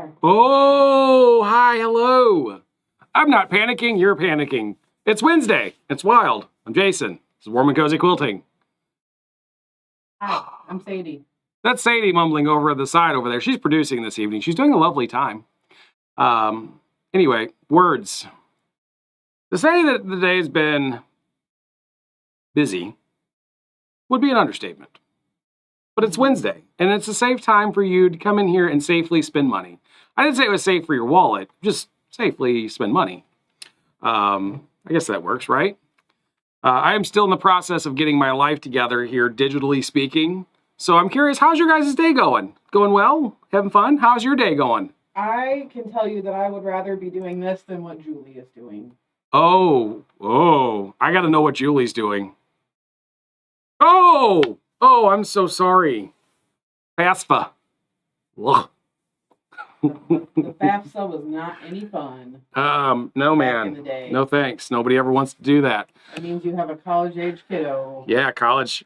are. Oh, hi, hello. I'm not panicking, you're panicking. It's Wednesday. It's wild. I'm Jason. This is Warm and Cozy Quilting. Hi, I'm Sadie. That's Sadie mumbling over the side over there. She's producing this evening. She's doing a lovely time. Anyway, words. To say that the day's been busy would be an understatement. But it's Wednesday, and it's a safe time for you to come in here and safely spend money. I didn't say it was safe for your wallet, just safely spend money. I guess that works, right? I am still in the process of getting my life together here, digitally speaking. So I'm curious, how's your guys' day going? Going well? Having fun? How's your day going? I can tell you that I would rather be doing this than what Julie is doing. Oh, I gotta know what Julie's doing. Oh, I'm so sorry. FAFSA. Ugh. The FAFSA was not any fun. No, man. In the day. No thanks. Nobody ever wants to do that. That means you have a college-age kiddo. Yeah, college.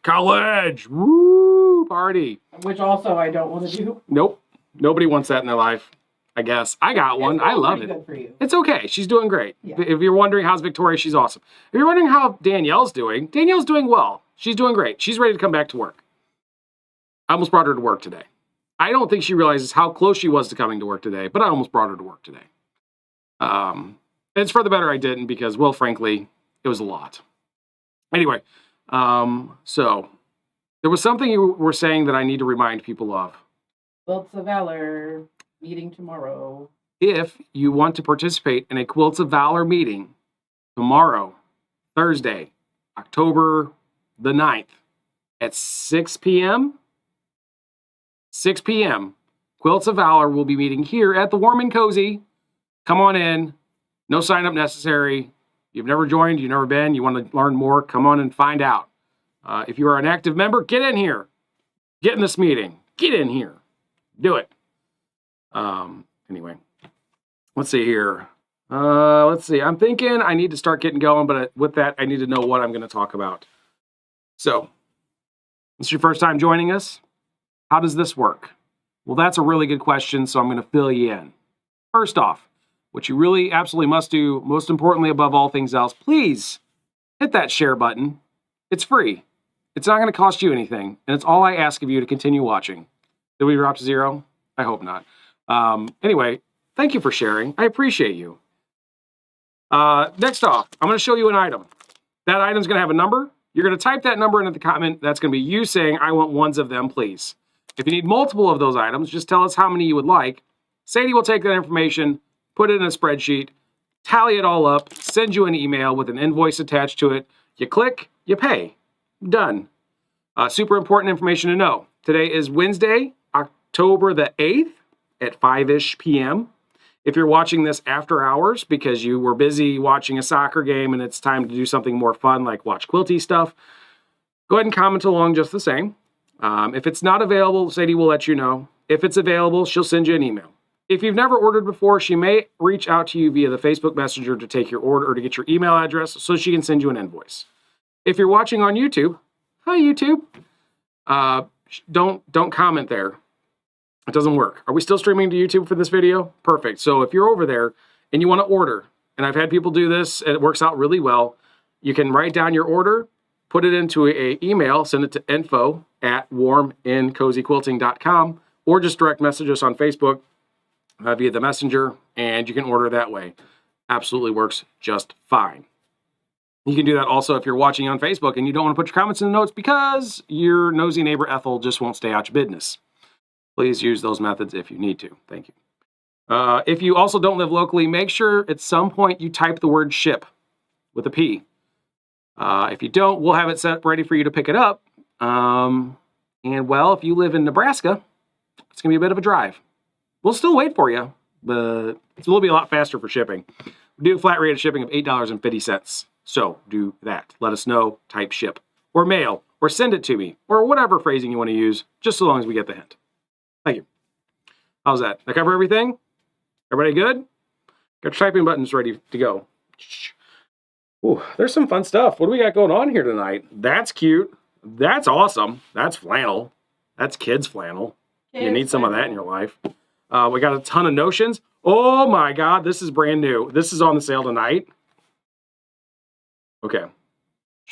Woo, party. Which also I don't want to do. Nope. Nobody wants that in their life, I guess. I got one. I love it. Good for you. It's okay. She's doing great. Yeah. If you're wondering how's Victoria, she's awesome. If you're wondering how Danielle's doing well. She's doing great. She's ready to come back to work. I almost brought her to work today. I don't think she realizes how close she was to coming to work today, but I almost brought her to work today. It's for the better I didn't because, well, frankly, it was a lot. Anyway, so there was something you were saying that I need to remind people of. Quilts of Valor meeting tomorrow. If you want to participate in a Quilts of Valor meeting tomorrow, Thursday, October the 9th at 6 p.m., 6 p.m., Quilts of Valor will be meeting here at the Warm and Cozy. Come on in. No sign up necessary. You've never joined, you've never been, you want to learn more, come on and find out. If you are an active member, get in here. Get in this meeting. Get in here. Do it. Anyway, let's see here. I'm thinking I need to start getting going, but with that, I need to know what I'm going to talk about. So, this is your first time joining us? How does this work? Well, that's a really good question, so I'm going to fill you in. First off, what you really absolutely must do, most importantly above all things else, please hit that share button. It's free. It's not going to cost you anything, and it's all I ask of you to continue watching. Did we drop to 0? I hope not. Anyway, thank you for sharing. I appreciate you. Next off, I'm going to show you an item. That item's going to have a number. You're going to type that number into the comment. That's going to be you saying, I want ones of them, please. If you need multiple of those items, just tell us how many you would like. Sadie will take that information, put it in a spreadsheet, tally it all up, send you an email with an invoice attached to it. You click, you pay. Done. Super important information to know. Today is Wednesday, October the 8th at 5-ish p.m. If you're watching this after hours because you were busy watching a soccer game and it's time to do something more fun like watch quilty stuff, go ahead and comment along just the same. If it's not available, Sadie will let you know. If it's available, she'll send you an email. If you've never ordered before, she may reach out to you via the Facebook Messenger to take your order or to get your email address so she can send you an invoice. If you're watching on YouTube, hi YouTube, don't comment there. It doesn't work. Are we still streaming to YouTube for this video? Perfect. So if you're over there and you want to order, and I've had people do this and it works out really well, you can write down your order, put it into an email, send it to info@warmandcozyquilting.com, or just direct message us on Facebook via the messenger, and you can order that way. Absolutely works just fine. You can do that also if you're watching on Facebook and you don't want to put your comments in the notes because your nosy neighbor Ethel just won't stay out your business. Please use those methods if you need to. Thank you. If you also don't live locally, make sure at some point you type the word ship with a P. If you don't, we'll have it set ready for you to pick it up. And well, if you live in Nebraska, it's going to be a bit of a drive. We'll still wait for you, but it will be a lot faster for shipping. We do a flat rate of shipping of $8.50. So do that. Let us know, type ship, or mail, or send it to me, or whatever phrasing you want to use, just so long as we get the hint. Thank you. How's that? Did I cover everything? Everybody good? Got your typing buttons ready to go. Ooh, there's some fun stuff. What do we got going on here tonight? That's cute. That's awesome. That's flannel. That's kids flannel. You need some of that in your life. We got a ton of notions. Oh my God, this is brand new. This is on the sale tonight. Okay.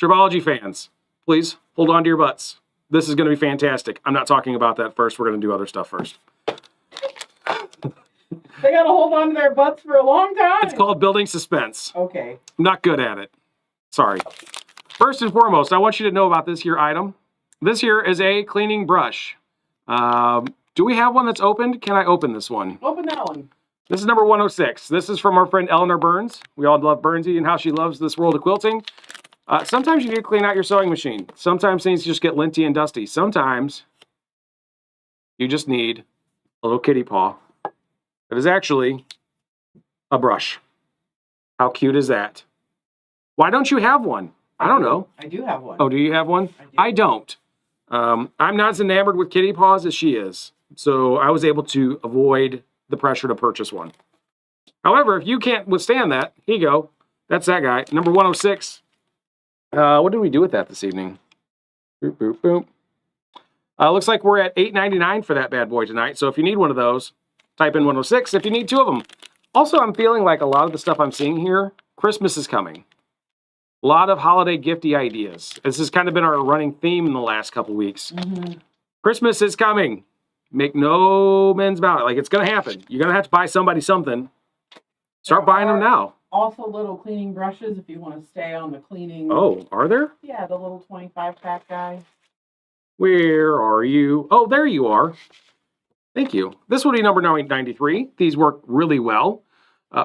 Stripology fans, please hold on to your butts. This is going to be fantastic. I'm not talking about that first. We're going to do other stuff first. They got to hold on to their butts for a long time. It's called building suspense. Okay. I'm not good at it. Sorry. First and foremost, I want you to know about this here item. This here is a cleaning brush. Do we have one that's opened? Can I open this one? Open that one. This is number 106. This is from our friend Eleanor Burns. We all love Burnsy and how she loves this world of quilting. Sometimes you need to clean out your sewing machine. Sometimes things just get linty and dusty. Sometimes you just need a little kitty paw. It is actually a brush. How cute is that? Why don't you have one? I don't know. I do have one. Oh, do you have one? I don't. I'm not as enamored with kitty paws as she is. So I was able to avoid the pressure to purchase one. However, if you can't withstand that, here you go. That's that guy. Number 106. What did we do with that this evening? Boop, boop, boop. Looks like we're at $8.99 for that bad boy tonight. So if you need one of those, type in 106 if you need two of them. Also, I'm feeling like a lot of the stuff I'm seeing here, Christmas is coming. A lot of holiday gifty ideas. This has kind of been our running theme in the last couple weeks. Mm-hmm. Christmas is coming. Make no amends about it. Like, it's going to happen. You're going to have to buy somebody something. Start buying them now. Also little cleaning brushes if you want to stay on the cleaning. Oh, are there? Yeah, the little 25-pack guy. Where are you? Oh, there you are. Thank you. This will be number 993. These work really well.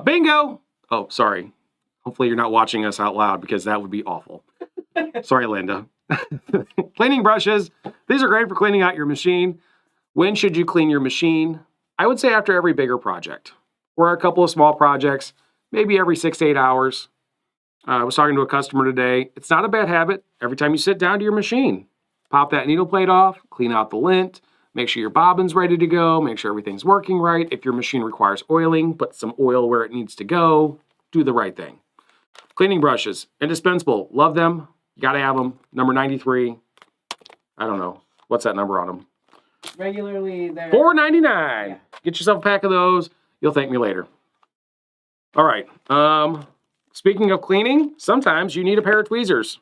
Bingo! Oh, sorry. Hopefully you're not watching us out loud because that would be awful. Sorry, Linda. Cleaning brushes. These are great for cleaning out your machine. When should you clean your machine? I would say after every bigger project. Or a couple of small projects, maybe every 6 to 8 hours. I was talking to a customer today. It's not a bad habit. Every time you sit down to your machine, pop that needle plate off, clean out the lint, make sure your bobbin's ready to go, make sure everything's working right. If your machine requires oiling, put some oil where it needs to go. Do the right thing. Cleaning brushes, indispensable. Love them. You gotta have them. Number 93. I don't know. What's that number on them? Regularly, they're $4.99. Yeah. Get yourself a pack of those. You'll thank me later. All right. Speaking of cleaning, sometimes you need a pair of tweezers.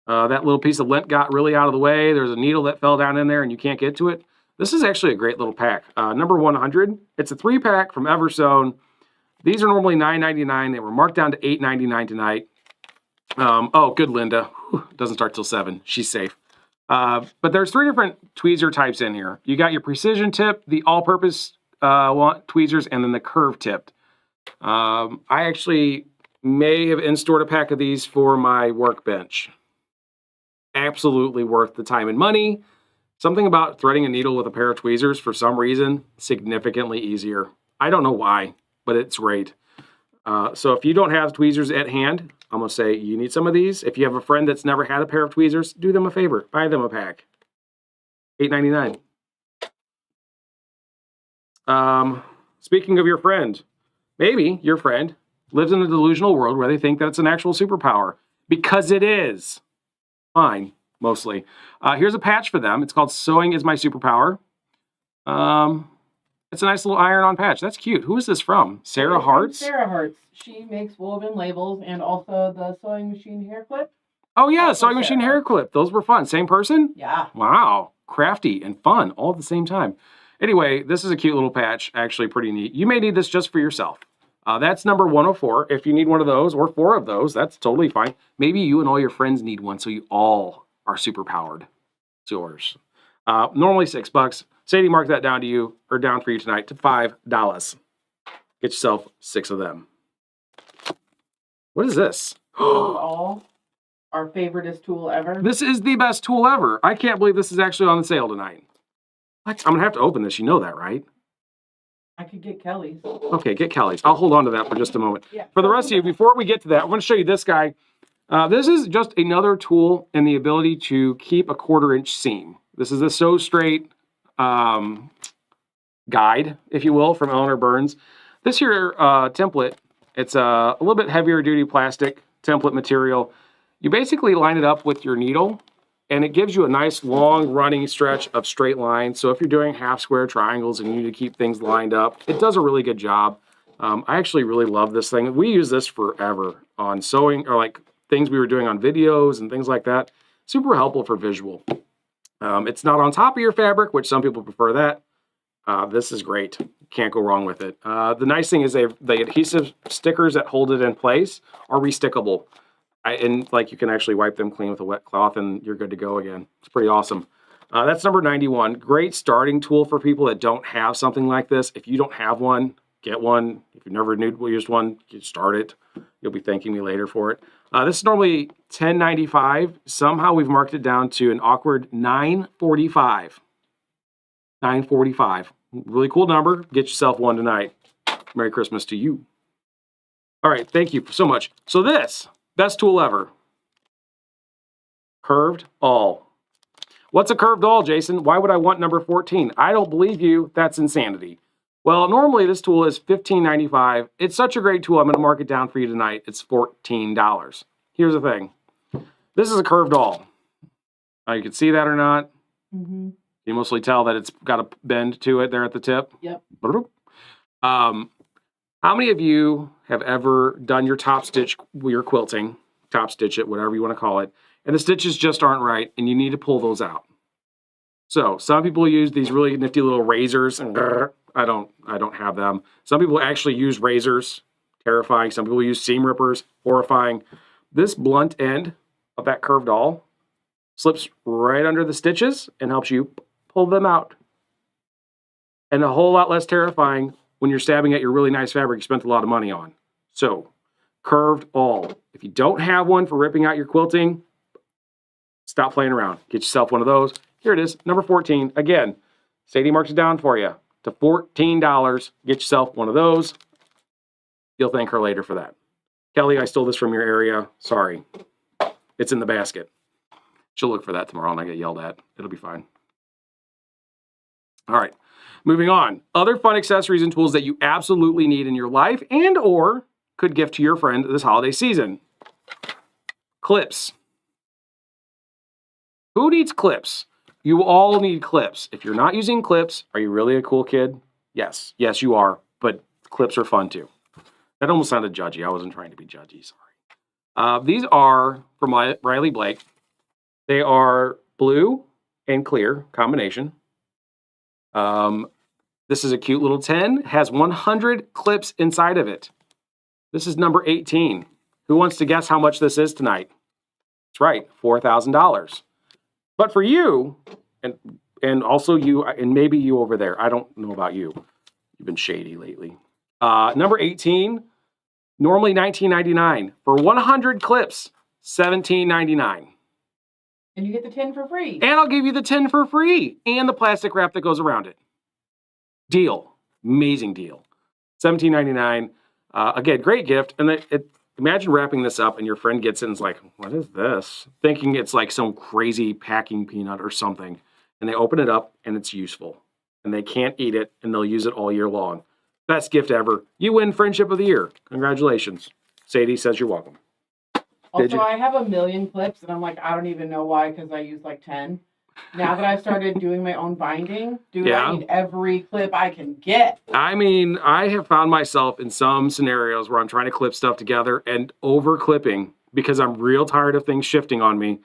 That little piece of lint got really out of the way. There's a needle that fell down in there and you can't get to it. This is actually a great little pack. Number 100. It's a 3-pack from Everzone. These are normally $9.99. They were marked down to $8.99 tonight. Oh, good, Linda. Whew, doesn't start till 7. She's safe. But there's 3 different tweezer types in here. You got your precision tip, the all-purpose tweezers, and then the curve tipped. I actually may have in-stored a pack of these for my workbench. Absolutely worth the time and money. Something about threading a needle with a pair of tweezers, for some reason, significantly easier. I don't know why, but it's great. So if you don't have tweezers at hand, I'm going to say you need some of these. If you have a friend that's never had a pair of tweezers, do them a favor. Buy them a pack. $8.99. Speaking of your friend, maybe your friend lives in a delusional world where they think that it's an actual superpower. Because it is. Fine, mostly. Here's a patch for them. It's called Sewing is My Superpower. It's a nice little iron-on patch. That's cute. Who is this from? Sarah Hartz? Sarah Hartz. She makes woven labels and also the sewing machine hair clip. Oh, yeah, Also sewing machine Sarah. hair clip. Those were fun. Same person? Yeah. Wow. Crafty and fun all at the same time. Anyway, this is a cute little patch. Actually pretty neat. You may need this just for yourself. That's number 104. If you need one of those or 4 of those, that's totally fine. Maybe you and all your friends need one so you all are super powered. It's yours. Normally $6. Sadie, mark that down to you, or down for you tonight, to $5. Get yourself 6 of them. What is this? All our favoriteest tool ever. This is the best tool ever. I can't believe this is actually on sale tonight. What? I'm going to have to open this. You know that, right? I could get Kelly's. Okay, get Kelly's. I'll hold on to that for just a moment. Yeah. For the rest of you, before we get to that, I'm going to show you this guy. This is just another tool in the ability to keep a 1/4-inch seam. This is the Sew Straight guide, if you will, from Eleanor Burns. This here template, it's a little bit heavier duty plastic template material. You basically line it up with your needle and it gives you a nice long running stretch of straight lines. So if you're doing half square triangles and you need to keep things lined up, it does a really good job. I actually really love this thing. We use this forever on sewing, or like things we were doing on videos and things like that. Super helpful for visual. It's not on top of your fabric, which some people prefer that. This is great. Can't go wrong with it. The nice thing is the adhesive stickers that hold it in place are restickable. And like you can actually wipe them clean with a wet cloth and you're good to go again. It's pretty awesome. That's number 91. Great starting tool for people that don't have something like this. If you don't have one, get one. If you've never used one, you start it. You'll be thanking me later for it. This is normally $10.95. Somehow we've marked it down to an awkward $9.45. $9.45. Really cool number. Get yourself one tonight. Merry Christmas to you. All right, thank you so much. So this, best tool ever. Curved awl. What's a curved awl, Jason? Why would I want number 14? I don't believe you. That's insanity. Well, normally this tool is $15.95. It's such a great tool. I'm going to mark it down for you tonight. It's $14. Here's the thing. This is a curved awl. You can see that or not. Mm-hmm. You mostly tell that it's got a bend to it there at the tip. Yep. How many of you have ever done your top stitch, your quilting, top stitch it, whatever you want to call it, and the stitches just aren't right and you need to pull those out? So some people use these really nifty little razors, and I don't have them. Some people actually use razors, terrifying. Some people use seam rippers, horrifying. This blunt end of that curved awl slips right under the stitches and helps you pull them out. And a whole lot less terrifying when you're stabbing at your really nice fabric you spent a lot of money on. So, curved awl. If you don't have one for ripping out your quilting, stop playing around. Get yourself one of those. Here it is, number 14. Again, Sadie marks it down for you to $14. Get yourself one of those. You'll thank her later for that. Kelly, I stole this from your area. Sorry. It's in the basket. She'll look for that tomorrow and I get yelled at. It'll be fine. All right, moving on. Other fun accessories and tools that you absolutely need in your life and or could gift to your friend this holiday season. Clips. Who needs clips? You all need clips. If you're not using clips, are you really a cool kid? Yes. Yes, you are. But clips are fun too. That almost sounded judgy. I wasn't trying to be judgy. Sorry. These are from Riley Blake. They are blue and clear combination. This is a cute little 10. Has 100 clips inside of it. This is number 18. Who wants to guess how much this is tonight? That's right, $4,000. But for you, and also you, and maybe you over there, I don't know about you. You've been shady lately. Number 18, normally $19.99. For 100 clips, $17.99. And you get the 10 for free. And I'll give you the 10 for free and the plastic wrap that goes around it. Deal. Amazing deal. $17.99. Again, great gift. And imagine wrapping this up and your friend gets it and is like, what is this? Thinking it's like some crazy packing peanut or something. And they open it up and it's useful. And they can't eat it and they'll use it all year long. Best gift ever. You win Friendship of the Year. Congratulations. Sadie says you're welcome. Also, I have a million clips, and I'm like, I don't even know why, because I use like 10. Now that I've started doing my own binding, I need every clip I can get. I mean, I have found myself in some scenarios where I'm trying to clip stuff together and over clipping because I'm real tired of things shifting on me.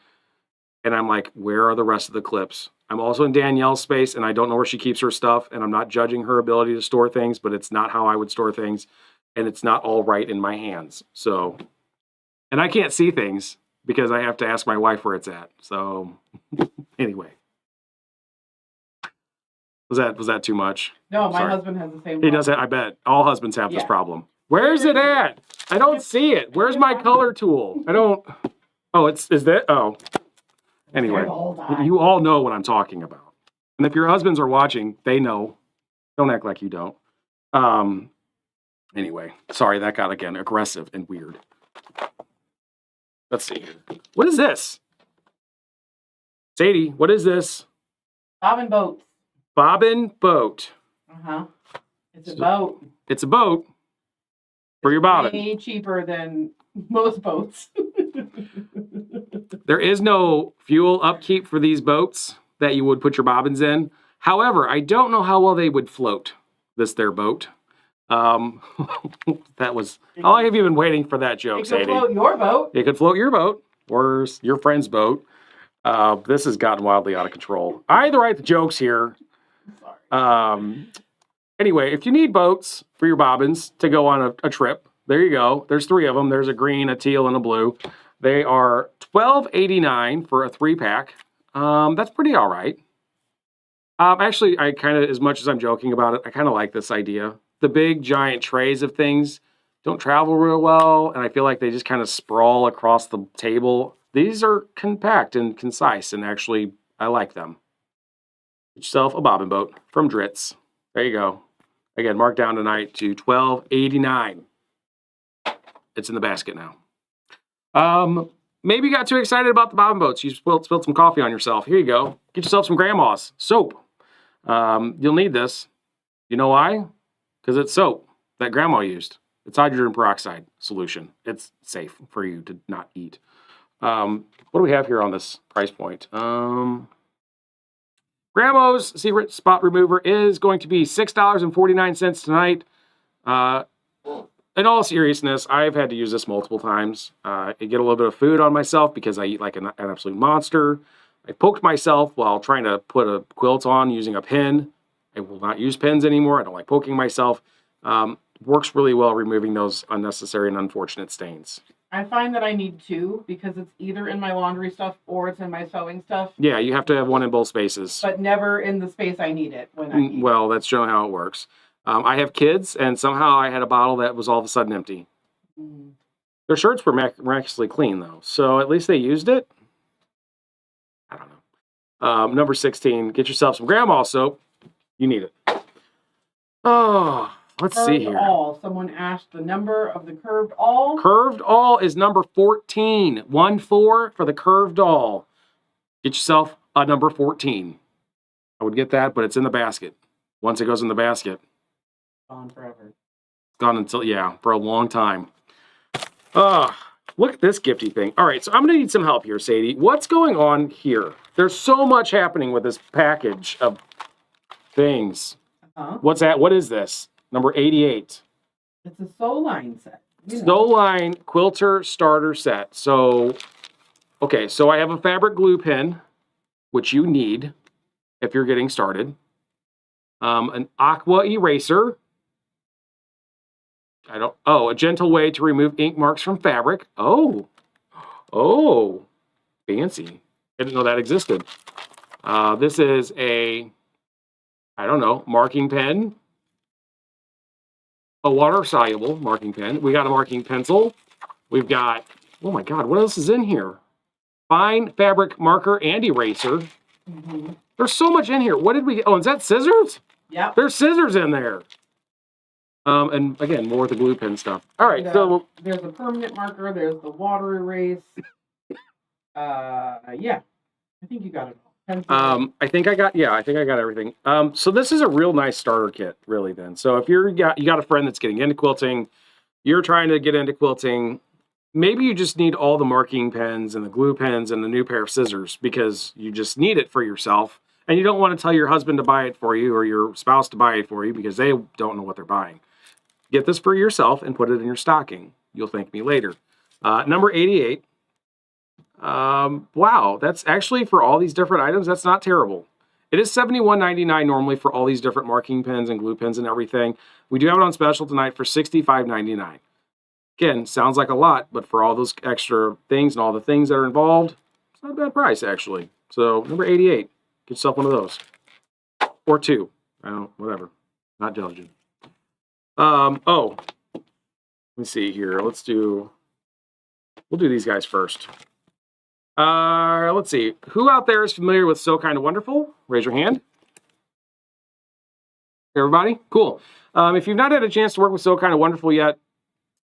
And I'm like, where are the rest of the clips? I'm also in Danielle's space, and I don't know where she keeps her stuff, and I'm not judging her ability to store things, but it's not how I would store things, and it's not all right in my hands. So... And I can't see things because I have to ask my wife where it's at. So anyway. Was that too much? No, my husband has the same problem. He does. I bet all husbands have this problem. Where's it at? I don't see it. Where's my color tool? I don't. Oh, is that? Oh. Anyway, you all know what I'm talking about. And if your husbands are watching, they know. Don't act like you don't. Anyway, sorry, that got again aggressive and weird. Let's see. What is this? Sadie, what is this? Bobbin boat. Bobbin boat. Uh-huh. It's a boat. It's a boat for your bobbin. Way cheaper than most boats. There is no fuel upkeep for these boats that you would put your bobbins in. However, I don't know how well they would float their boat. That was, how long have you been waiting for that joke, Sadie? It could float your boat. It could float your boat or your friend's boat. This has gotten wildly out of control. I either write the jokes here. Anyway, if you need boats for your bobbins to go on a trip, there you go. There's 3 of them. There's a green, a teal, and a blue. They are $12.89 for a 3-pack. That's pretty all right. Actually, I kind of, as much as I'm joking about it, I kind of like this idea. The big, giant trays of things don't travel real well, and I feel like they just kind of sprawl across the table. These are compact and concise, and actually, I like them. Get yourself a bobbin boat from Dritz. There you go. Again, marked down tonight to $12.89. It's in the basket now. Maybe you got too excited about the bobbin boats. You spilled some coffee on yourself. Here you go. Get yourself some Grandma's soap. You'll need this. You know why? Because it's soap that Grandma used. It's hydrogen peroxide solution. It's safe for you to not eat. What do we have here on this price point? Grandma's Secret Spot Remover is going to be $6.49 tonight. In all seriousness, I've had to use this multiple times. I get a little bit of food on myself because I eat like an absolute monster. I poked myself while trying to put a quilt on using a pin. I will not use pins anymore. I don't like poking myself. Works really well removing those unnecessary and unfortunate stains. I find that I need 2 because it's either in my laundry stuff or it's in my sewing stuff. Yeah, you have to have one in both spaces. But never in the space I need it when I need Well, that's showing how it works. I have kids, and somehow I had a bottle that was all of a sudden empty. Their shirts were miraculously clean, though, so at least they used it. I don't know. Number 16, get yourself some Grandma soap. You need it. Oh, let's see here. Awl. Someone asked the number of the curved awl. Curved awl is number 14. 14 for the curved awl. Get yourself a number 14. I would get that, but it's in the basket. Once it goes in the basket. Gone forever. Gone until, yeah, for a long time. Look at this gifty thing. All right, so I'm going to need some help here, Sadie. What's going on here? There's so much happening with this package of things. What's that? What is this? Number 88. It's a sew line set. Sew line quilter starter set. So, okay, so I have a fabric glue pen, which you need if you're getting started. An aqua eraser. A gentle way to remove ink marks from fabric. Oh, fancy. I didn't know that existed. This is a, I don't know, marking pen. A water-soluble marking pen. We got a marking pencil. We've got, oh my God, what else is in here? Fine fabric marker and eraser. There's so much in here. What did we, is that scissors? Yeah. There's scissors in there. And again, more of the glue pen stuff. All right, so there's a permanent marker. There's the water erase. Yeah, I think you got it all. I think I got everything. So this is a real nice starter kit, really. Then, so if you got a friend that's getting into quilting, you're trying to get into quilting. Maybe you just need all the marking pens and the glue pens and the new pair of scissors because you just need it for yourself. And you don't want to tell your husband to buy it for you or your spouse to buy it for you because they don't know what they're buying. Get this for yourself and put it in your stocking. You'll thank me later. Number 88. Wow, that's actually for all these different items, that's not terrible. It is $71.99 normally for all these different marking pens and glue pens and everything. We do have it on special tonight for $65.99. Again, sounds like a lot, but for all those extra things and all the things that are involved, it's not a bad price, actually. So, number 88. Get yourself one of those. Or 2. I don't know, whatever. Not diligent. Let me see here. We'll do these guys first. Let's see. Who out there is familiar with So Kind of Wonderful? Raise your hand. Everybody? Cool. If you've not had a chance to work with So Kind of Wonderful yet,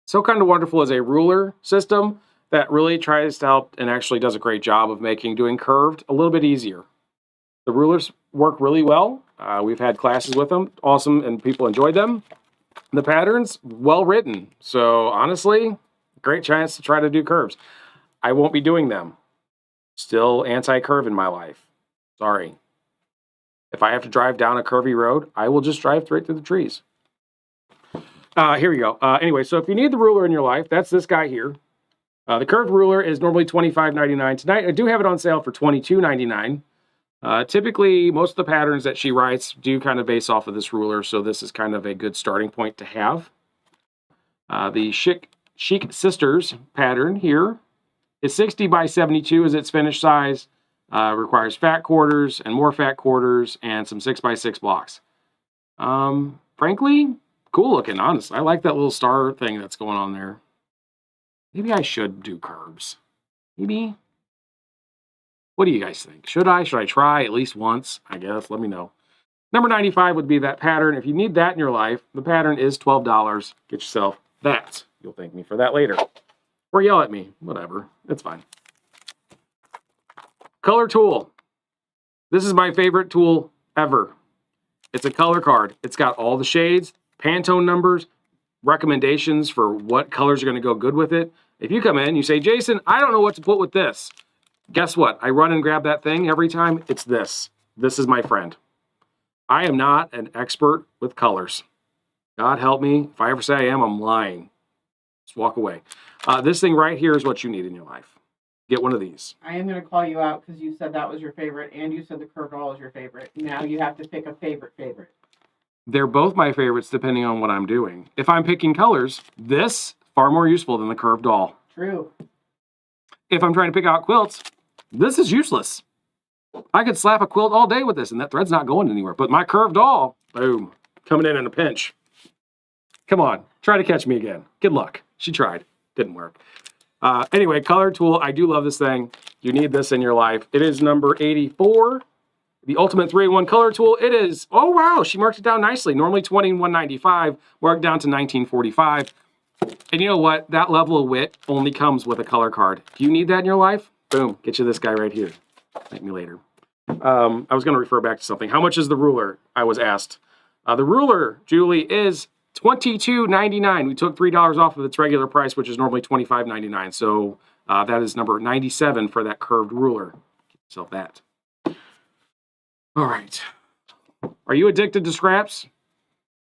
So Kind of Wonderful is a ruler system that really tries to help and actually does a great job of making doing curved a little bit easier. The rulers work really well. We've had classes with them. Awesome, and people enjoyed them. The patterns, well written. So honestly, great chance to try to do curves. I won't be doing them. Still anti-curve in my life. Sorry. If I have to drive down a curvy road, I will just drive straight through the trees. Here we go. Anyway, so if you need the ruler in your life, that's this guy here. The curved ruler is normally $25.99. Tonight, I do have it on sale for $22.99. Typically, most of the patterns that she writes do kind of base off of this ruler, so this is kind of a good starting point to have. The Chic Sisters pattern here is 60 by 72 is its finished size. Requires fat quarters and more fat quarters and some 6x6 blocks. Frankly, cool looking, honestly. I like that little star thing that's going on there. Maybe I should do curves. Maybe. What do you guys think? Should I try at least once? I guess. Let me know. Number 95 would be that pattern. If you need that in your life, the pattern is $12. Get yourself that. You'll thank me for that later. Or yell at me. Whatever. It's fine. Color tool. This is my favorite tool ever. It's a color card. It's got all the shades, Pantone numbers, recommendations for what colors are going to go good with it. If you come in, you say, Jason, I don't know what to put with this. Guess what? I run and grab that thing every time. It's this. This is my friend. I am not an expert with colors. God help me. If I ever say I am, I'm lying. Just walk away. This thing right here is what you need in your life. Get one of these. I am going to call you out because you said that was your favorite and you said the curved awl is your favorite. Now you have to pick a favorite. They're both my favorites depending on what I'm doing. If I'm picking colors, this far more useful than the curved awl. True. If I'm trying to pick out quilts, this is useless. I could slap a quilt all day with this and that thread's not going anywhere. But my curved awl, boom, coming in a pinch. Come on, try to catch me again. Good luck. She tried. Didn't work. Anyway, color tool. I do love this thing. You need this in your life. It is number 84. The Ultimate 3-in-1 color tool. It is, oh wow, she marked it down nicely. Normally $21.95, marked down to $19.45. And you know what? That level of wit only comes with a color card. If you need that in your life, boom, get you this guy right here. Thank me later. I was going to refer back to something. How much is the ruler? I was asked. The ruler, Julie, is $22.99. We took $3 off of its regular price, which is normally $25.99. So that is number 97 for that curved ruler. Get yourself that. All right. Are you addicted to scraps?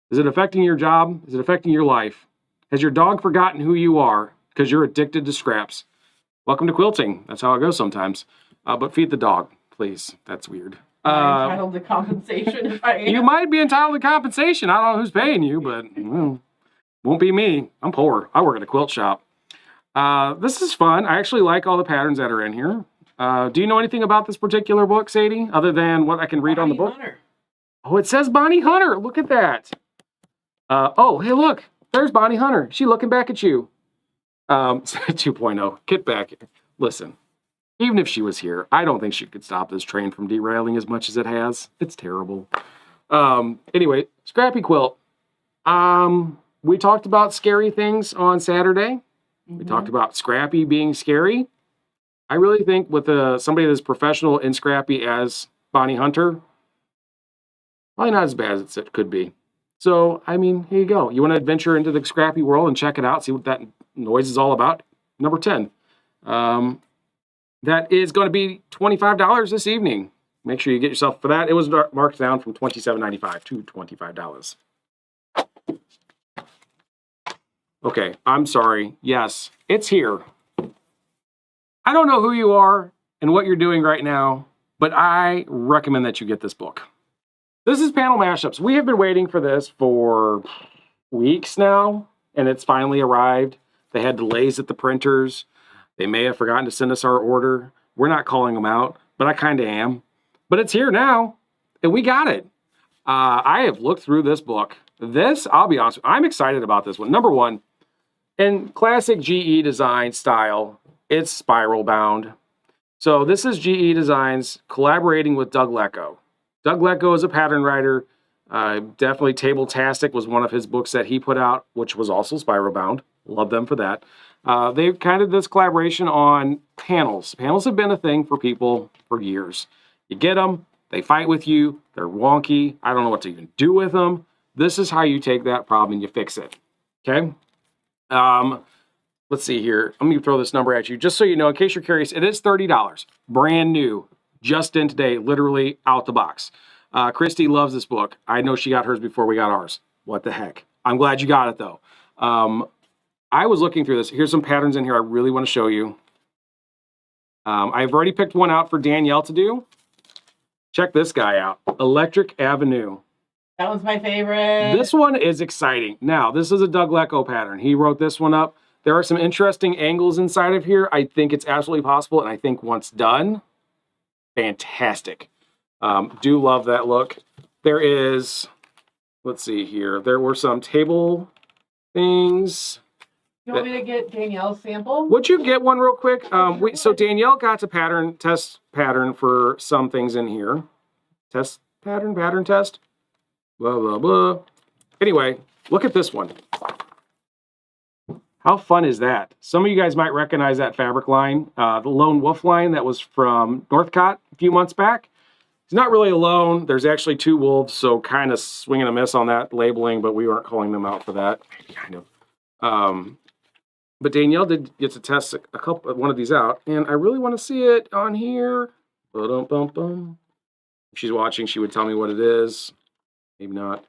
Is it affecting your job? Is it affecting your life? Has your dog forgotten who you are because you're addicted to scraps? Welcome to quilting. That's how it goes sometimes. But feed the dog, please. That's weird. I'm entitled to compensation if I am. You might be entitled to compensation. I don't know who's paying you, but well, won't be me. I'm poor. I work at a quilt shop. This is fun. I actually like all the patterns that are in here. Do you know anything about this particular book, Sadie, other than what I can read on the book? Hunter. Oh, it says Bonnie Hunter. Look at that. Oh, hey, look. There's Bonnie Hunter. She looking back at you. 2.0. Get back here. Listen. Even if she was here, I don't think she could stop this train from derailing as much as it has. It's terrible. Anyway, Scrappy Quilt. We talked about scary things on Saturday. Mm-hmm. We talked about Scrappy being scary. I really think with somebody that's professional in Scrappy as Bonnie Hunter, probably not as bad as it could be. So, I mean, here you go. You want to adventure into the Scrappy world and check it out, see what that noise is all about? Number 10. That is going to be $25 this evening. Make sure you get yourself for that. It was marked down from $27.95 to $25. Okay, I'm sorry. Yes, it's here. I don't know who you are and what you're doing right now, but I recommend that you get this book. This is Panel Mashups. We have been waiting for this for weeks now, and it's finally arrived. They had delays at the printers. They may have forgotten to send us our order. We're not calling them out, but I kind of am. But it's here now, and we got it. I have looked through this book. This, I'll be honest, I'm excited about this one. Number one, in classic GE design style, it's spiral bound. So this is GE Designs collaborating with Doug Lecko. Doug Lecko is a pattern writer. Definitely Table-tastic was one of his books that he put out, which was also spiral bound. Love them for that. They've kind of this collaboration on panels. Panels have been a thing for people for years. You get them, they fight with you, they're wonky, I don't know what to even do with them. This is how you take that problem and you fix it, okay? let's see here. Let me throw this number at you just so you know, in case you're curious. It is $30, brand new, just in today, literally out the box. Christy loves this book. I know she got hers before we got ours. What the heck? I'm glad you got it though. I was looking through this. Here's some patterns in here I really want to show you. I've already picked one out for Danielle to do. Check this guy out, Electric Avenue. That one's my favorite. This one is exciting. Now, this is a Doug Lecko pattern. He wrote this one up. There are some interesting angles inside of here. I think it's absolutely possible, and I think once done, fantastic. Do love that look. There is, let's see here. There were some table things. You want me to get Danielle's sample? Would you get one real quick? So Danielle got to test pattern for some things in here. Test pattern test. Blah, blah, blah. Anyway, look at this one. How fun is that? Some of you guys might recognize that fabric line, the Lone Wolf line that was from Northcott a few months back. It's not really a lone. There's actually 2 wolves, so kind of swing and a miss on that labeling, but we weren't calling them out for that. Kind of. But Danielle did get to test one of these out, and I really want to see it on here. Ba-dum-bum-bum. If she's watching, she would tell me what it is. Maybe not.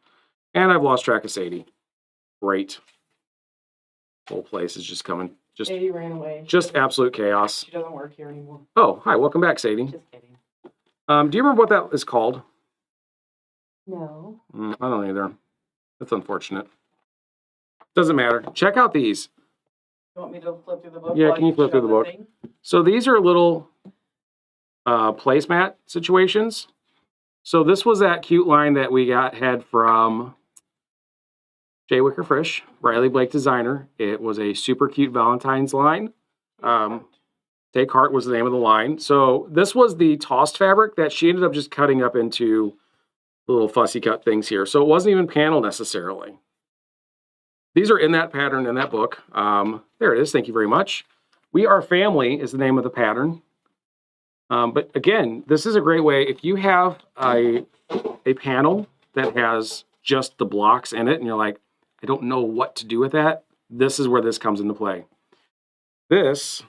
And I've lost track of Sadie. Great. Whole place is just coming. Sadie ran away. Just absolute chaos. She doesn't work here anymore. Oh, hi. Welcome back, Sadie. Just kidding. Do you remember what that is called? No. I don't either. That's unfortunate. Doesn't matter. Check out these. You want me to flip through the book? Yeah, can you flip through the book? So these are little placemat situations. So this was that cute line that we had from Jay Wicker Frisch, Riley Blake designer. It was a super cute Valentine's line. Take Heart was the name of the line. So this was the tossed fabric that she ended up just cutting up into little fussy cut things here. So it wasn't even panel necessarily. These are in that pattern in that book. There it is. Thank you very much. We Are Family is the name of the pattern. But again, this is a great way. If you have a panel that has just the blocks in it and you're like, I don't know what to do with that, this is where this comes into play. This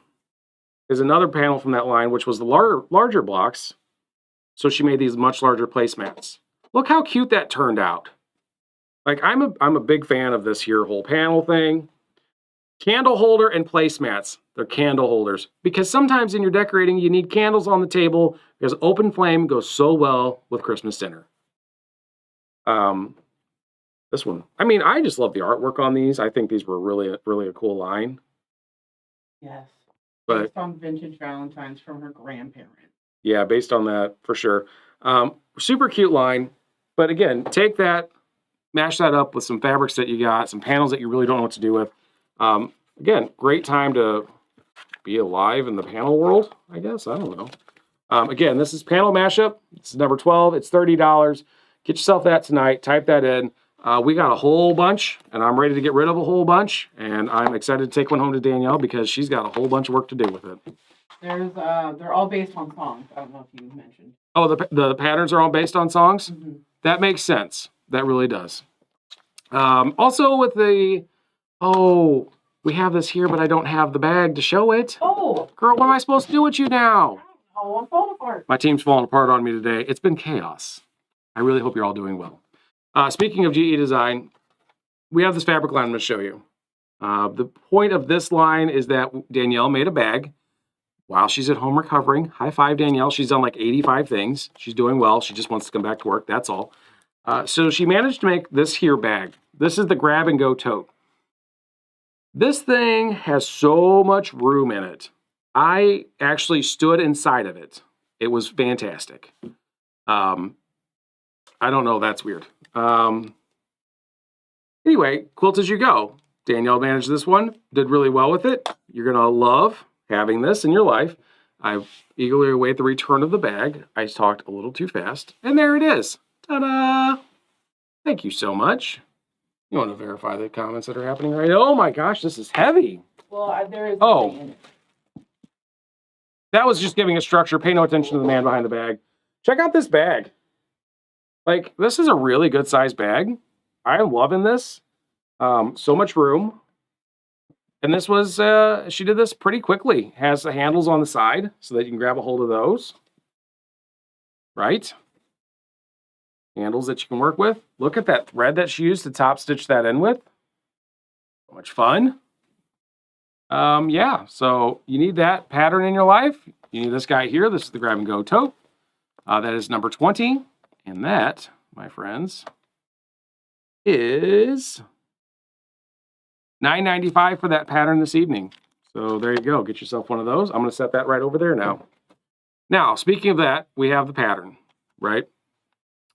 is another panel from that line, which was the larger blocks. So she made these much larger placemats. Look how cute that turned out. Like, I'm a big fan of this here whole panel thing. Candle holder and placemats. They're candle holders. Because sometimes in your decorating, you need candles on the table because open flame goes so well with Christmas dinner. This one. I mean, I just love the artwork on these. I think these were really, really a cool line. Yes. But, based on vintage Valentines from her grandparents. Yeah, based on that, for sure. Super cute line. But again, take that, mash that up with some fabrics that you got, some panels that you really don't know what to do with. Again, great time to be alive in the panel world, I guess. I don't know. Again, this is panel mashup. This is number 12. It's $30. Get yourself that tonight. Type that in. We got a whole bunch, and I'm ready to get rid of a whole bunch. And I'm excited to take one home to Danielle because she's got a whole bunch of work to do with it. They're all based on songs. I don't know if you mentioned. Oh, the patterns are all based on songs? Mm-hmm. That makes sense. That really does. Also with the, we have this here, but I don't have the bag to show it. Oh. Girl, what am I supposed to do with you now? Oh, I'm falling apart. My team's falling apart on me today. It's been chaos. I really hope you're all doing well. Speaking of GE Design, we have this fabric line I'm going to show you. The point of this line is that Danielle made a bag while she's at home recovering. High five, Danielle. She's done like 85 things. She's doing well. She just wants to come back to work. That's all. So she managed to make this here bag. This is the grab and go tote. This thing has so much room in it. I actually stood inside of it. It was fantastic. I don't know. That's weird. Anyway, quilt as you go. Danielle managed this one. Did really well with it. You're going to love having this in your life. I eagerly await the return of the bag. I talked a little too fast. And there it is. Ta-da! Thank you so much. You want to verify the comments that are happening right now? Oh my gosh, this is heavy. Well, there is nothing in it. That was just giving a structure. Pay no attention to the man behind the bag. Check out this bag. Like, this is a really good size bag. I'm loving this. So much room. And this was, she did this pretty quickly. Has the handles on the side so that you can grab a hold of those. Right? Handles that you can work with. Look at that thread that she used to top stitch that in with. So much fun. Yeah, so you need that pattern in your life. You need this guy here. This is the grab and go tote. That is number 20. And that, my friends, is $9.95 for that pattern this evening. So there you go. Get yourself one of those. I'm going to set that right over there now. Now, speaking of that, we have the pattern, right?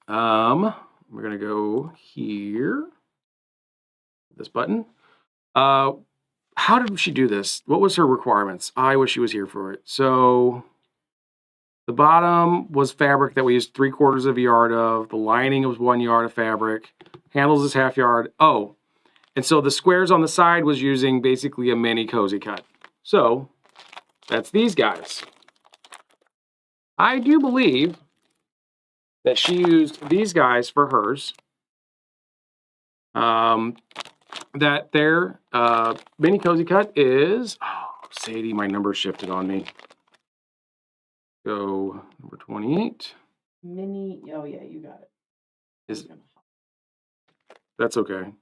We're going to go here. This button. How did she do this? What was her requirements? I wish she was here for it. So the bottom was fabric that we used 3/4 of a yard of. The lining was 1 yard of fabric. Handles is 1/2 yard. Oh, and so the squares on the side was using basically a mini cozy cut. So that's these guys. I do believe that she used these guys for hers. That their mini cozy cut is, oh, Sadie, my number shifted on me. Go number 28. Mini, oh yeah, you got it. That's okay.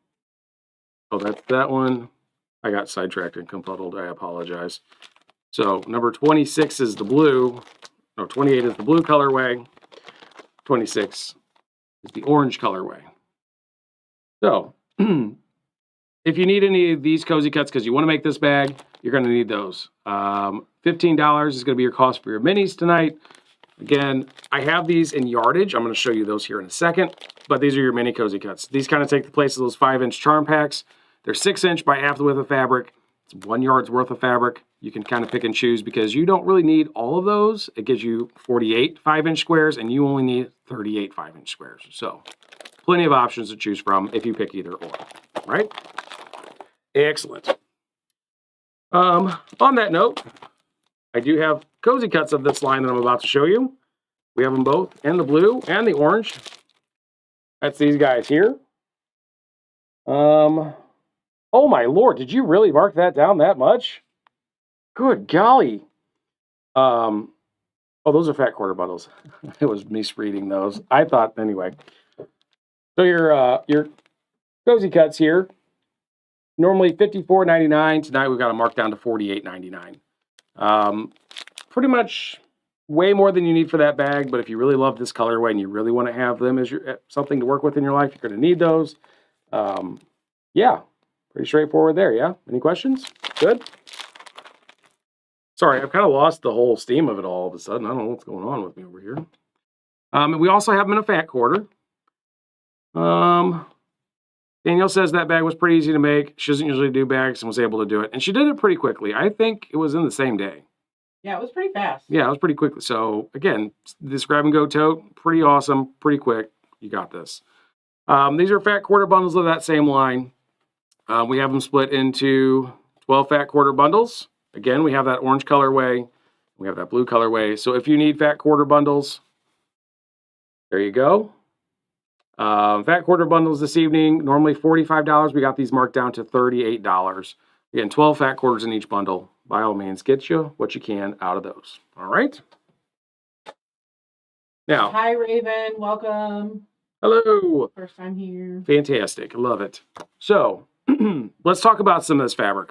Oh, that's that one. I got sidetracked and confuddled. I apologize. So number 26 is the blue. No, 28 is the blue colorway. 26 is the orange colorway. So if you need any of these cozy cuts because you want to make this bag, you're going to need those. $15 is going to be your cost for your minis tonight. Again, I have these in yardage. I'm going to show you those here in a second. But these are your mini cozy cuts. These kind of take the place of those 5-inch charm packs. They're 6-inch by half the width of fabric. It's 1 yard's worth of fabric. You can kind of pick and choose because you don't really need all of those. It gives you 48 5-inch squares and you only need 38 5-inch squares. So plenty of options to choose from if you pick either or, right? Excellent. On that note, I do have cozy cuts of this line that I'm about to show you. We have them both in the blue and the orange. That's these guys here. Oh my Lord, did you really mark that down that much? Good golly. Oh, those are fat quarter bundles. It was misreading those. I thought anyway. So your cozy cuts here. Normally $54.99. Tonight we've got them marked down to $48.99. Pretty much way more than you need for that bag, but if you really love this colorway and you really want to have them as your something to work with in your life, you're going to need those. Yeah, pretty straightforward there, yeah? Any questions? Good? Sorry, I've kind of lost the whole steam of it all of a sudden. I don't know what's going on with me over here. And we also have them in a fat quarter. Danielle says that bag was pretty easy to make. She doesn't usually do bags and was able to do it. And she did it pretty quickly. I think it was in the same day. Yeah, it was pretty fast. Yeah, it was pretty quick. So again, this grab and go tote, pretty awesome, pretty quick. You got this. These are fat quarter bundles of that same line. We have them split into 12 fat quarter bundles. Again, we have that orange colorway. We have that blue colorway. So if you need fat quarter bundles, there you go. Fat quarter bundles this evening, normally $45. We got these marked down to $38. Again, 12 fat quarters in each bundle. By all means, get you what you can out of those. All right. Now, hi, Raven. Welcome. Hello. First time here. Fantastic. Love it. So let's talk about some of this fabric.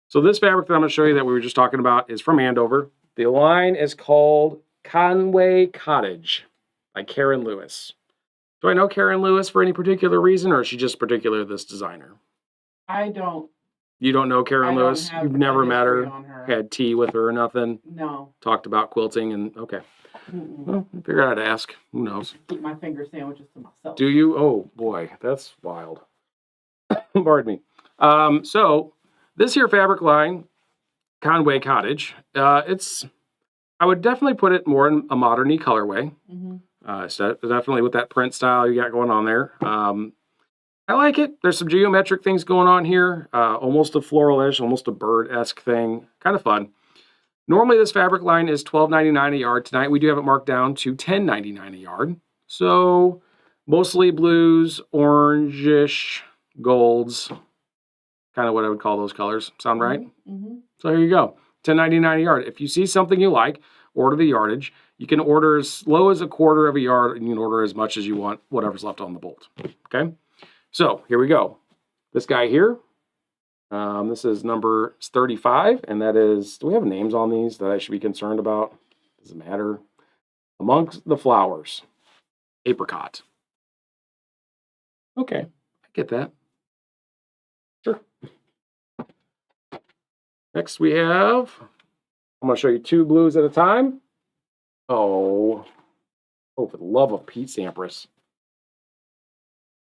So this fabric that I'm going to show you that we were just talking about is from Andover. The line is called Conway Cottage by Karen Lewis. Do I know Karen Lewis for any particular reason, or is she just particular this designer? I don't. You don't know Karen Lewis? You've never met her, had tea with her or nothing? No. Talked about quilting and, okay. Well, I figured I'd ask. Who knows? Keep my finger sandwiches to myself. Do you? Oh, boy, that's wild. Pardon me. So this here fabric line, Conway Cottage, I would definitely put it more in a modern-y colorway. So definitely with that print style you got going on there. I like it. There's some geometric things going on here. Almost a floral-ish, almost a bird-esque thing. Kind of fun. Normally this fabric line is $12.99 a yard. Tonight we do have it marked down to $10.99 a yard. So mostly blues, orangish, golds. kind of what I would call those colors. Sound right? Mm-hmm. So here you go. $10.99 a yard. If you see something you like, order the yardage. You can order as low as a quarter of a yard, and you can order as much as you want, whatever's left on the bolt. Okay? So here we go. This guy here, this is number 35, and that is, do we have names on these that I should be concerned about? Does it matter? Amongst the Flowers. Apricot. Okay, I get that. Sure. Next we have, I'm going to show you 2 blues at a time. Oh, for the love of Pete Sampras.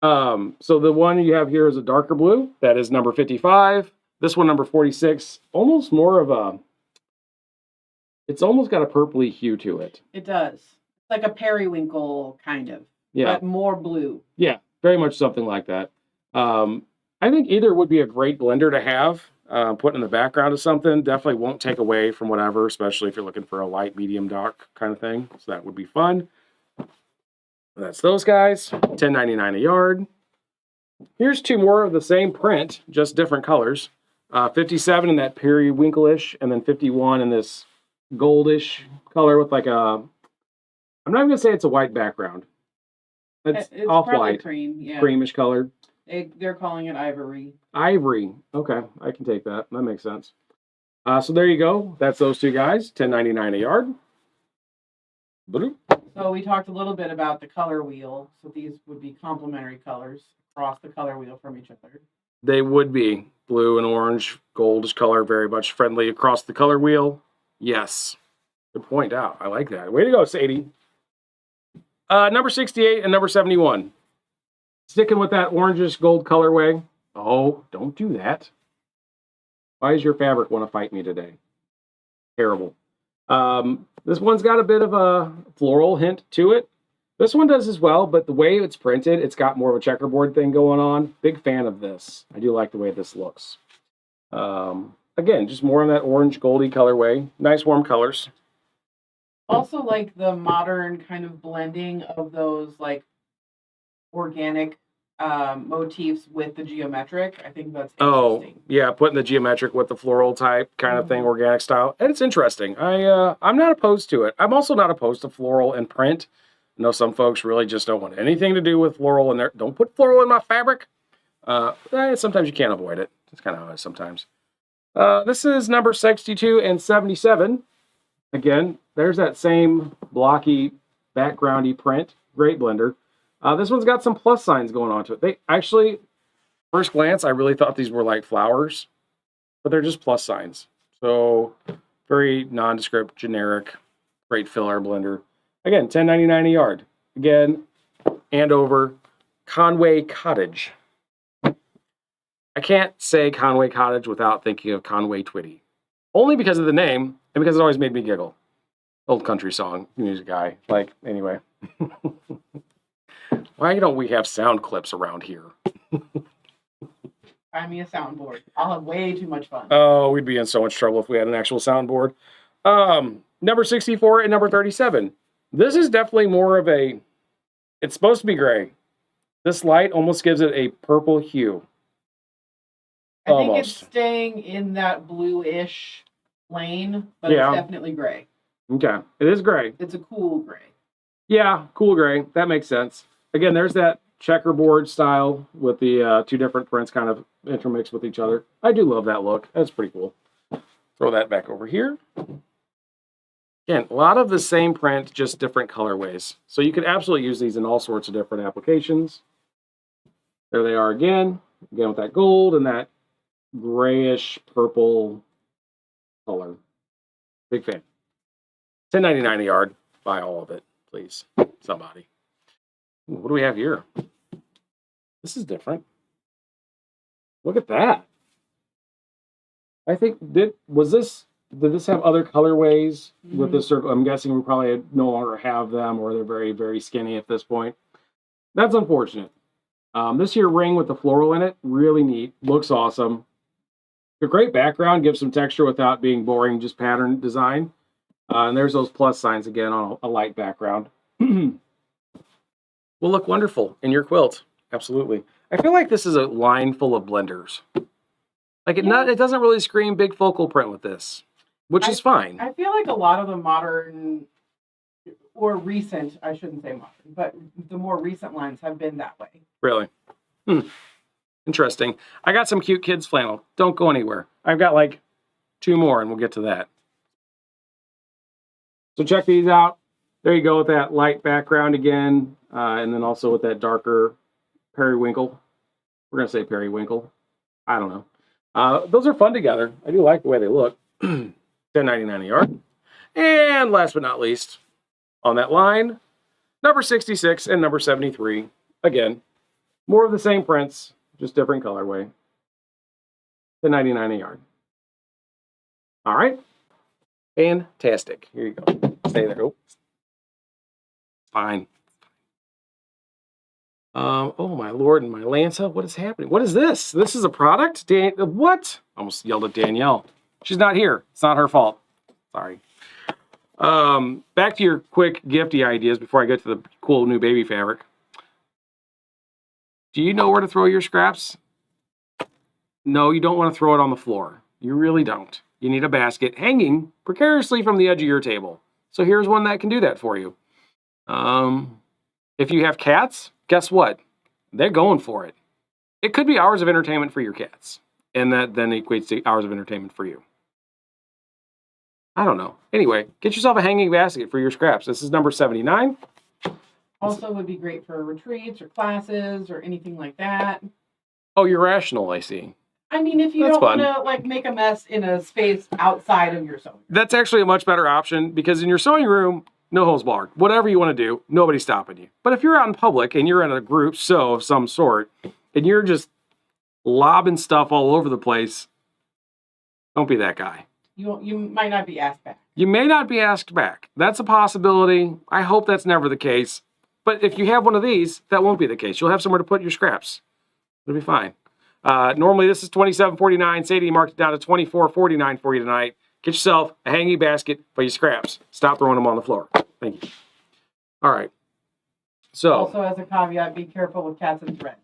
So the one you have here is a darker blue. That is number 55. This one, number 46, almost more of a, it's almost got a purpley hue to it. It does. It's like a periwinkle kind of, but more blue. Yeah, very much something like that. I think either would be a great blender to have, put in the background of something. Definitely won't take away from whatever, especially if you're looking for a light, medium, dark kind of thing. So that would be fun. That's those guys, $10.99 a yard. Here's 2 more of the same print, just different colors. 57 in that periwinkle-ish, and then 51 in this goldish color with like a, I'm not even gonna say it's a white background. It's off-white, cream, yeah. Creamish color. They're calling it ivory. Ivory, okay, I can take that. That makes sense. So there you go. That's those 2 guys, $10.99 a yard. Bloop. So we talked a little bit about the color wheel. So these would be complementary colors across the color wheel from each other. They would be blue and orange, goldish color, very much friendly across the color wheel. Yes. Good point out. I like that. Way to go, Sadie. Number 68 and number 71. Sticking with that orangish gold colorway. Oh, don't do that. Why does your fabric want to fight me today? Terrible. This one's got a bit of a floral hint to it. This one does as well, but the way it's printed, it's got more of a checkerboard thing going on. Big fan of this. I do like the way this looks. Again, just more on that orange goldy colorway. Nice warm colors. Also like the modern kind of blending of those like organic motifs with the geometric. I think that's interesting. Oh, yeah, putting the geometric with the floral type kind of thing, organic style. And it's interesting. I'm not opposed to it. I'm also not opposed to floral and print. I know some folks really just don't want anything to do with floral in there. Don't put floral in my fabric. Sometimes you can't avoid it. It's kind of how it is sometimes. This is number 62 and 77. Again, there's that same blocky, backgroundy print. Great blender. This one's got some plus signs going on to it. They actually, first glance, I really thought these were like flowers, but they're just plus signs. So very nondescript, generic, great filler blender. Again, $10.99 a yard. Again, Andover, Conway Cottage. I can't say Conway Cottage without thinking of Conway Twitty. Only because of the name and because it always made me giggle. Old country song, music guy. Like, anyway. Why don't we have sound clips around here? Find me a soundboard. I'll have way too much fun. Oh, we'd be in so much trouble if we had an actual soundboard. Number 64 and number 37. This is definitely more of a, it's supposed to be gray. This light almost gives it a purple hue. I think it's staying in that bluish lane, but it's definitely gray. Okay, it is gray. It's a cool gray. Yeah, cool gray. That makes sense. Again, there's that checkerboard style with the 2 different prints kind of intermixed with each other. I do love that look. That's pretty cool. Throw that back over here. Again, a lot of the same print, just different colorways. So you could absolutely use these in all sorts of different applications. There they are again. Again with that gold and that grayish purple color. Big fan. $10.99 a yard. Buy all of it, please. Somebody. Ooh, what do we have here? This is different. Look at that. I think did this have other colorways with this circle? I'm guessing we probably no longer have them, or they're very, very skinny at this point. That's unfortunate. This here ring with the floral in it, really neat. Looks awesome. A great background, gives some texture without being boring, just pattern design. And there's those plus signs again on a light background. Will look wonderful in your quilt. Absolutely. I feel like this is a line full of blenders. Like it doesn't really scream big focal print with this, which is fine. I feel like a lot of the modern or recent, I shouldn't say modern, but the more recent lines have been that way. Really? Interesting. I got some cute kids flannel. Don't go anywhere. I've got like 2 more and we'll get to that. So check these out. There you go with that light background again. And then also with that darker periwinkle. We're going to say periwinkle. I don't know. Those are fun together. I do like the way they look. $10.99 a yard. And last but not least, on that line, number 66 and number 73. Again, more of the same prints, just different colorway. $10.99 a yard. All right. Fantastic. Here you go. Stay there. Oh. Fine. Oh my Lord and my Lanza, what is happening? What is this? This is a product? What? Almost yelled at Danielle. She's not here. It's not her fault. Sorry. Back to your quick gifty ideas before I get to the cool new baby fabric. Do you know where to throw your scraps? No, you don't want to throw it on the floor. You really don't. You need a basket hanging precariously from the edge of your table. So here's one that can do that for you. If you have cats, guess what? They're going for it. It could be hours of entertainment for your cats. And that then equates to hours of entertainment for you. I don't know. Anyway, get yourself a hanging basket for your scraps. This is number 79. Also would be great for retreats or classes or anything like that. Oh, you're rational, I see. I mean, if you don't want to like make a mess in a space outside of your sewing room. That's actually a much better option because in your sewing room, no holds barred. Whatever you want to do, nobody's stopping you. But if you're out in public and you're in a group sew of some sort and you're just lobbing stuff all over the place, don't be that guy. You might not be asked back. You may not be asked back. That's a possibility. I hope that's never the case. But if you have one of these, that won't be the case. You'll have somewhere to put your scraps. It'll be fine. Normally this is $27.49. Sadie marked it down to $24.49 for you tonight. Get yourself a hanging basket for your scraps. Stop throwing them on the floor. Thank you. All right. So also, as a caveat, be careful with cats and thread.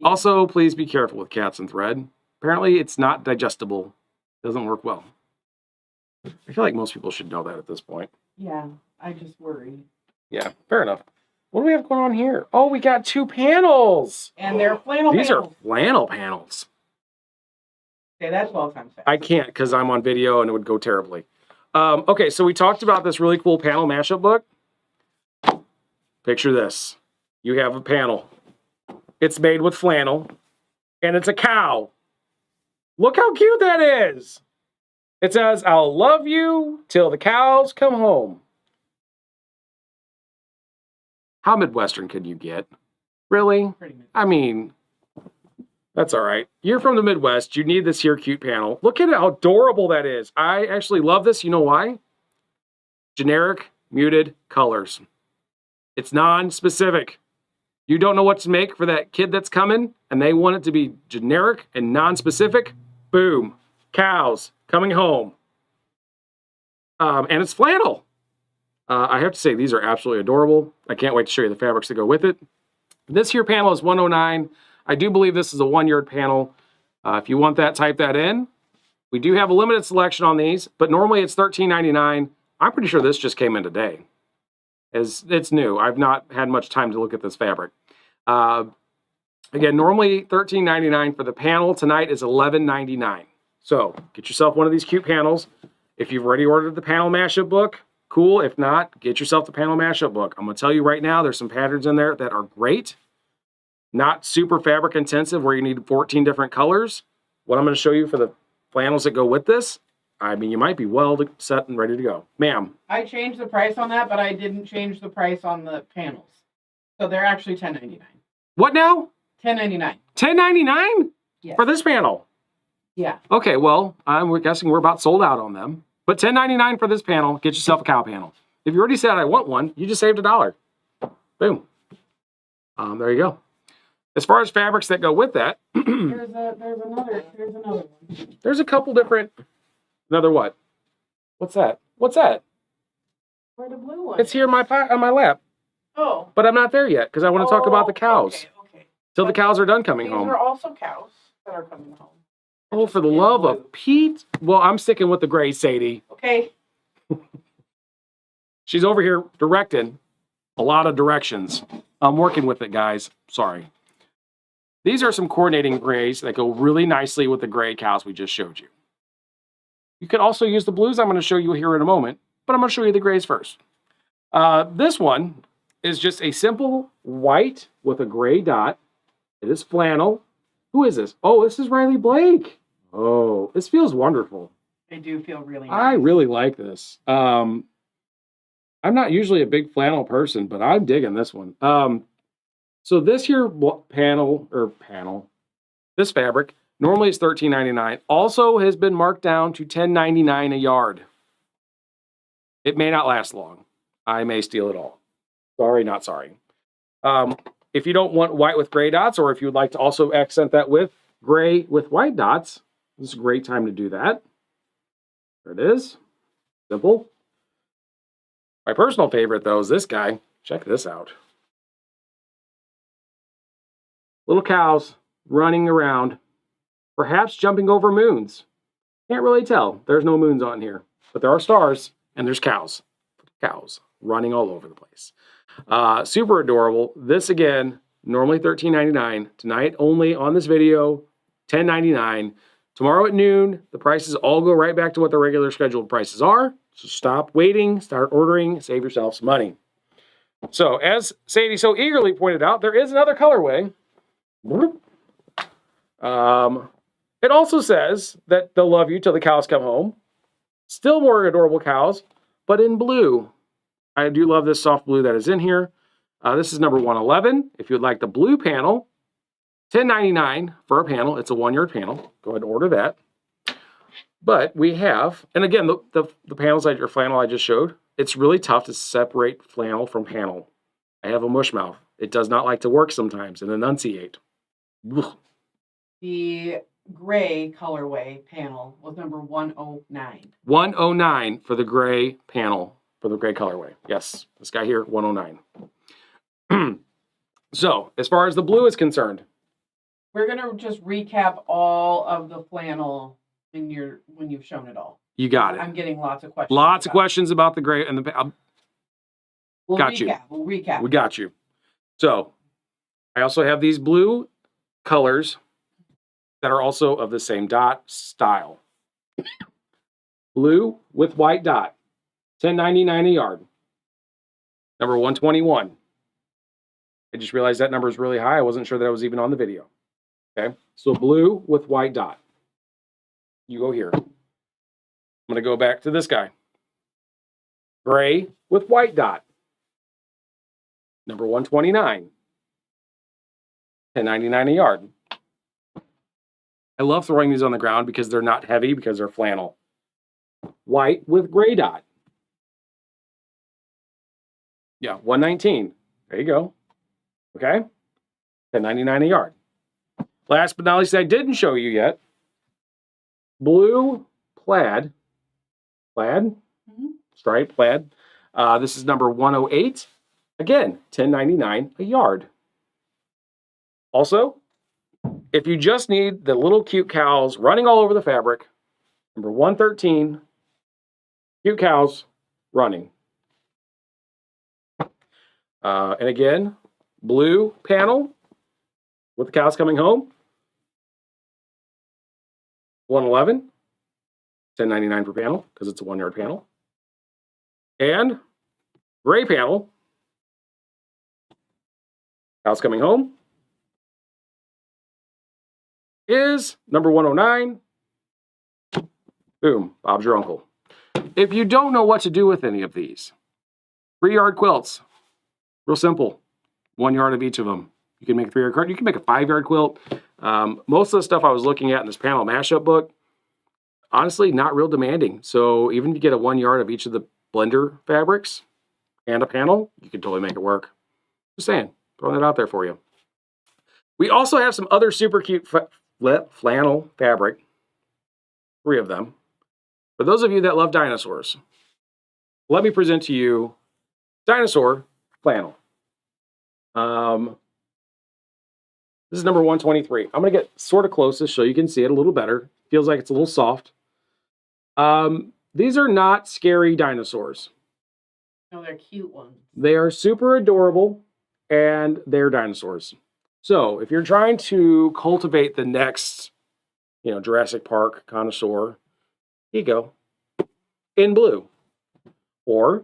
Also, please be careful with cats and thread. Apparently, it's not digestible. Doesn't work well. I feel like most people should know that at this point. Yeah, I just worry. Yeah, fair enough. What do we have going on here? Oh, we got 2 panels. And they're flannel panels. These are flannel panels. Say that 12 times fast. I can't because I'm on video and it would go terribly. Okay, so we talked about this really cool panel mashup book. Picture this. You have a panel. It's made with flannel, and it's a cow. Look how cute that is. It says, I'll love you till the cows come home. How Midwestern can you get? Really? I mean, that's all right. You're from the Midwest. You need this here cute panel. Look at how adorable that is. I actually love this. You know why? Generic, muted colors. It's non-specific. You don't know what to make for that kid that's coming, and they want it to be generic and non-specific. Boom. Cows coming home. And it's flannel. I have to say, these are absolutely adorable. I can't wait to show you the fabrics that go with it. This here panel is $109. I do believe this is a 1-yard panel. If you want that, type that in. We do have a limited selection on these, but normally it's $13.99. I'm pretty sure this just came in today. It's new. I've not had much time to look at this fabric. Again, normally $13.99 for the panel. Tonight is $11.99. So get yourself one of these cute panels. If you've already ordered the panel mashup book, cool. If not, get yourself the panel mashup book. I'm going to tell you right now, there's some patterns in there that are great. Not super fabric intensive where you need 14 different colors. What I'm going to show you for the flannels that go with this, I mean, you might be well set and ready to go. Ma'am. I changed the price on that, but I didn't change the price on the panels. So they're actually $10.99. What now? $10.99. $10.99? Yes. For this panel? Yeah. Okay, well, I'm guessing we're about sold out on them. But $10.99 for this panel, get yourself a cow panel. If you already said I want one, you just saved $1. Boom. There you go. As far as fabrics that go with that, there's another one. There's a couple different. Another what? What's that? What's that? Where the blue one? It's here on my lap. Oh. But I'm not there yet because I want to talk about the cows. Okay. Till the cows are done coming home. These are also cows that are coming home. Oh, for the love of Pete. Well, I'm sticking with the gray, Sadie. Okay. She's over here directing a lot of directions. I'm working with it, guys. Sorry. These are some coordinating grays that go really nicely with the gray cows we just showed you. You could also use the blues I'm going to show you here in a moment, but I'm going to show you the grays first. This one is just a simple white with a gray dot. It is flannel. Who is this? Oh, this is Riley Blake. Oh, this feels wonderful. They do feel really nice. I really like this. I'm not usually a big flannel person, but I'm digging this one. So this here this fabric normally is $13.99. Also has been marked down to $10.99 a yard. It may not last long. I may steal it all. Sorry, not sorry. If you don't want white with gray dots, or if you'd like to also accent that with gray with white dots, this is a great time to do that. There it is. Simple. My personal favorite, though, is this guy. Check this out. Little cows running around, perhaps jumping over moons. Can't really tell. There's no moons on here, but there are stars, and there's cows. Cows running all over the place. Super adorable. This, again, normally $13.99. Tonight, only on this video, $10.99. Tomorrow at noon, the prices all go right back to what the regular scheduled prices are. So stop waiting, start ordering, save yourself some money. So as Sadie so eagerly pointed out, there is another colorway. It also says that they'll love you till the cows come home. Still more adorable cows, but in blue. I do love this soft blue that is in here. This is number 111. If you'd like the blue panel, $10.99 for a panel. It's a 1-yard panel. Go ahead and order that. But we have, and again, the panels or flannel I just showed, it's really tough to separate flannel from panel. I have a mush mouth. It does not like to work sometimes and enunciate. Ugh. The gray colorway panel was number 109. 109 for the gray panel, for the gray colorway. Yes, this guy here, 109. So, as far as the blue is concerned, we're going to just recap all of the flannel when you've shown it all. You got it. I'm getting lots of questions. Lots of questions about the gray and the... We'll recap. We got you. So, I also have these blue colors that are also of the same dot style. Blue with white dot, $10.99 a yard. Number 121. I just realized that number is really high. I wasn't sure that I was even on the video. Okay, so blue with white dot. You go here. I'm going to go back to this guy. Gray with white dot. Number 129. $10.99 a yard. I love throwing these on the ground because they're not heavy, because they're flannel. White with gray dot. Yeah, 119. There you go. Okay? $10.99 a yard. Last but not least, I didn't show you yet. Blue plaid. Stripe plaid. This is number 108. Again, $10.99 a yard. Also, if you just need the little cute cows running all over the fabric, number 113, cute cows running. And again, blue panel with the cows coming home. 111, $10.99 per panel because it's a 1-yard panel. And gray panel, cows coming home, is number 109. Boom, Bob's your uncle. If you don't know what to do with any of these, 3-yard quilts, real simple. 1 yard of each of them. You can make a 3-yard quilt. You can make a 5-yard quilt. Most of the stuff I was looking at in this panel mashup book, honestly, not real demanding. So even if you get a 1 yard of each of the blender fabrics and a panel, you can totally make it work. Just saying, throwing that out there for you. We also have some other super cute flannel fabric. 3 of them. For those of you that love dinosaurs, let me present to you dinosaur flannel. This is number 123. I'm going to get sort of closest so you can see it a little better. Feels like it's a little soft. These are not scary dinosaurs. No, they're cute ones. They are super adorable, and they're dinosaurs. So if you're trying to cultivate the next, Jurassic Park connoisseur, here you go. In blue. Or,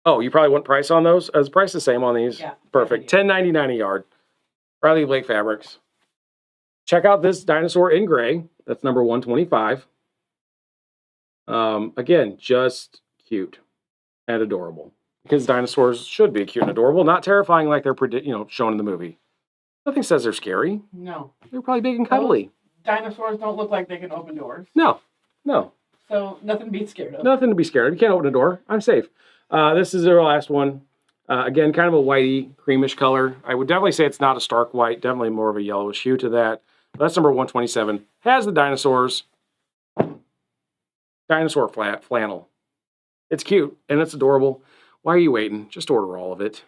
you probably want price on those? Is the price the same on these? Yeah. Perfect. $10.99 a yard. Riley Blake Fabrics. Check out this dinosaur in gray. That's number 125. Again, just cute and adorable. Because dinosaurs should be cute and adorable, not terrifying like they're shown in the movie. Nothing says they're scary. No. They're probably big and cuddly. Dinosaurs don't look like they can open doors. No. So nothing to be scared of. Nothing to be scared of. You can't open a door. I'm safe. This is our last one. Again, kind of a whitey, creamish color. I would definitely say it's not a stark white. Definitely more of a yellowish hue to that. But that's number 127. Has the dinosaurs. Dinosaur flannel. It's cute and it's adorable. Why are you waiting? Just order all of it.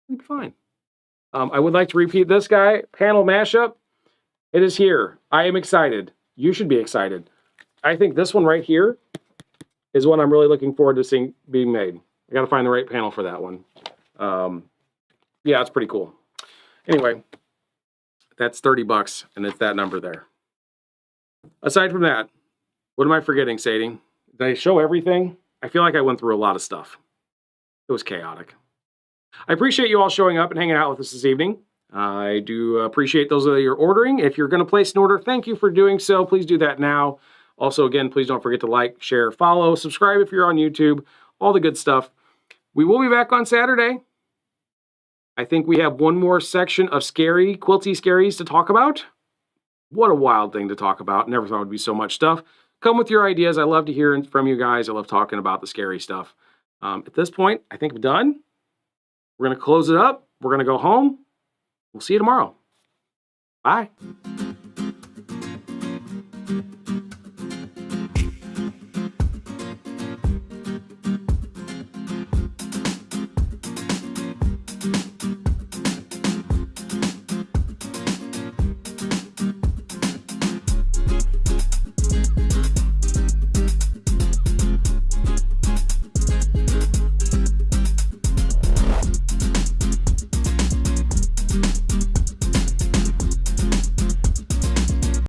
You'll be fine. I would like to repeat this guy. Panel mashup. It is here. I am excited. You should be excited. I think this one right here is one I'm really looking forward to seeing being made. I got to find the right panel for that one. Yeah, it's pretty cool. Anyway, that's $30, and it's that number there. Aside from that, what am I forgetting, Sadie? Did I show everything? I feel like I went through a lot of stuff. It was chaotic. I appreciate you all showing up and hanging out with us this evening. I do appreciate those that you're ordering. If you're going to place an order, thank you for doing so. Please do that now. Also, again, please don't forget to like, share, follow, subscribe if you're on YouTube, all the good stuff. We will be back on Saturday. I think we have one more section of quilty scaries to talk about. What a wild thing to talk about. Never thought it would be so much stuff. Come with your ideas. I love to hear from you guys. I love talking about the scary stuff. At this point, I think we're done. We're going to close it up. We're going to go home. We'll see you tomorrow. Bye.